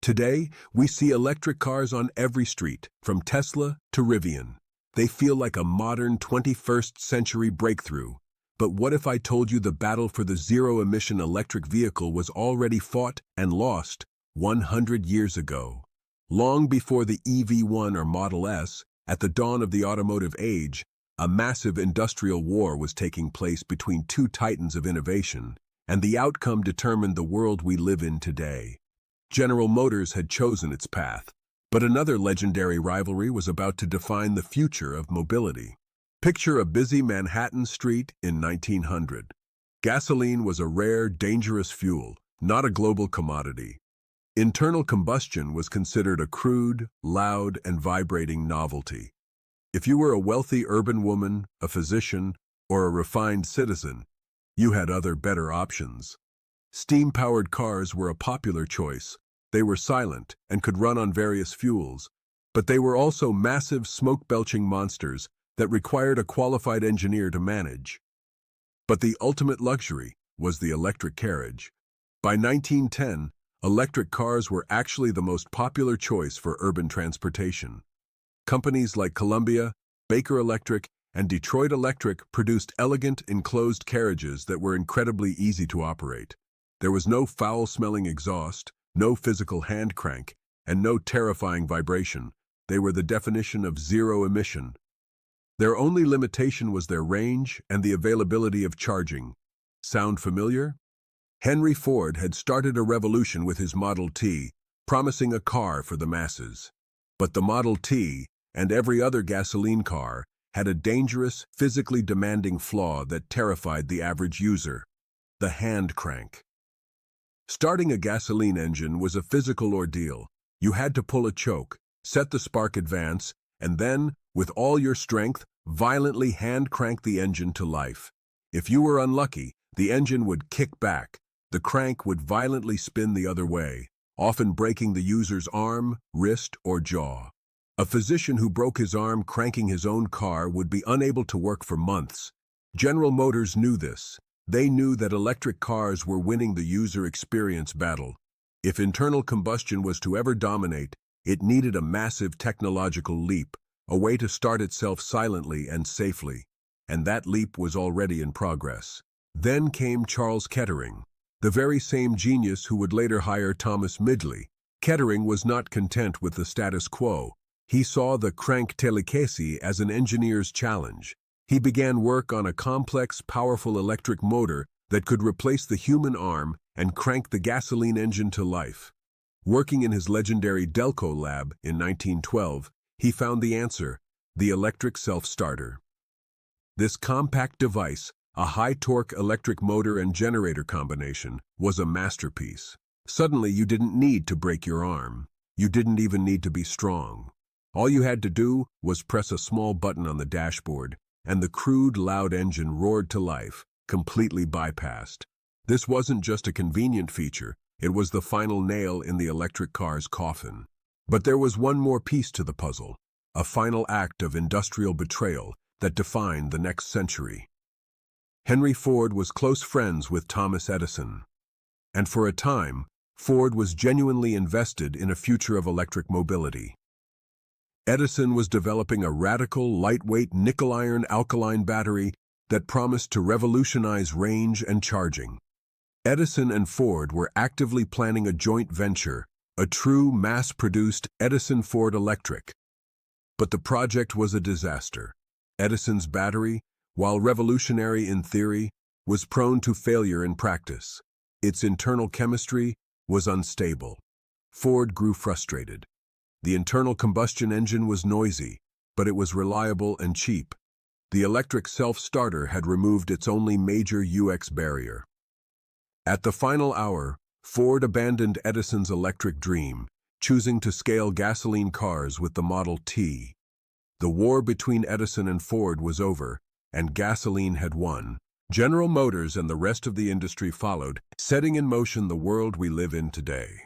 Today, we see electric cars on every street, from Tesla to Rivian. They feel like a modern 21st century breakthrough. But what if I told you the battle for the zero-emission electric vehicle was already fought and lost 100 years ago? Long before the EV1 or Model S, at the dawn of the automotive age, a massive industrial war was taking place between two titans of innovation, and the outcome determined the world we live in today. General Motors had chosen its path, but another legendary rivalry was about to define the future of mobility. Picture a busy Manhattan street in 1900. Gasoline was a rare, dangerous fuel, not a global commodity. Internal combustion was considered a crude, loud, and vibrating novelty. If you were a wealthy urban woman, a physician, or a refined citizen, you had other better options. Steam-powered cars were a popular choice. They were silent and could run on various fuels, but they were also massive smoke-belching monsters that required a qualified engineer to manage. But the ultimate luxury was the electric carriage. By 1910, electric cars were actually the most popular choice for urban transportation. Companies like Columbia, Baker Electric, and Detroit Electric produced elegant, enclosed carriages that were incredibly easy to operate. There was no foul-smelling exhaust, no physical hand crank, and no terrifying vibration. They were the definition of zero emission. Their only limitation was their range and the availability of charging. Sound familiar? Henry Ford had started a revolution with his Model T, promising a car for the masses. But the Model T, and every other gasoline car, had a dangerous, physically demanding flaw that terrified the average user: the hand crank. Starting a gasoline engine was a physical ordeal. You had to pull a choke, set the spark advance, and then, with all your strength, violently hand crank the engine to life. If you were unlucky, the engine would kick back. The crank would violently spin the other way, often breaking the user's arm, wrist, or jaw. A physician who broke his arm cranking his own car would be unable to work for months. General Motors knew this. They knew that electric cars were winning the user experience battle. If internal combustion was to ever dominate, it needed a massive technological leap, a way to start itself silently and safely. And that leap was already in progress. Then came Charles Kettering, the very same genius who would later hire Thomas Midgley. Kettering was not content with the status quo. He saw the crank telekesi as an engineer's challenge. He began work on a complex, powerful electric motor that could replace the human arm and crank the gasoline engine to life. Working in his legendary Delco lab in 1912, he found the answer: the electric self-starter. This compact device, a high-torque electric motor and generator combination, was a masterpiece. Suddenly, you didn't need to break your arm. You didn't even need to be strong. All you had to do was press a small button on the dashboard, and the crude, loud engine roared to life, completely bypassed. This wasn't just a convenient feature, it was the final nail in the electric car's coffin. But there was one more piece to the puzzle, a final act of industrial betrayal that defined the next century. Henry Ford was close friends with Thomas Edison, and for a time, Ford was genuinely invested in a future of electric mobility. Edison was developing a radical, lightweight nickel-iron alkaline battery that promised to revolutionize range and charging. Edison and Ford were actively planning a joint venture, a true mass-produced Edison-Ford Electric. But the project was a disaster. Edison's battery, while revolutionary in theory, was prone to failure in practice. Its internal chemistry was unstable. Ford grew frustrated. The internal combustion engine was noisy, but it was reliable and cheap. The electric self-starter had removed its only major UX barrier. At the final hour, Ford abandoned Edison's electric dream, choosing to scale gasoline cars with the Model T. The war between Edison and Ford was over, and gasoline had won. General Motors and the rest of the industry followed, setting in motion the world we live in today.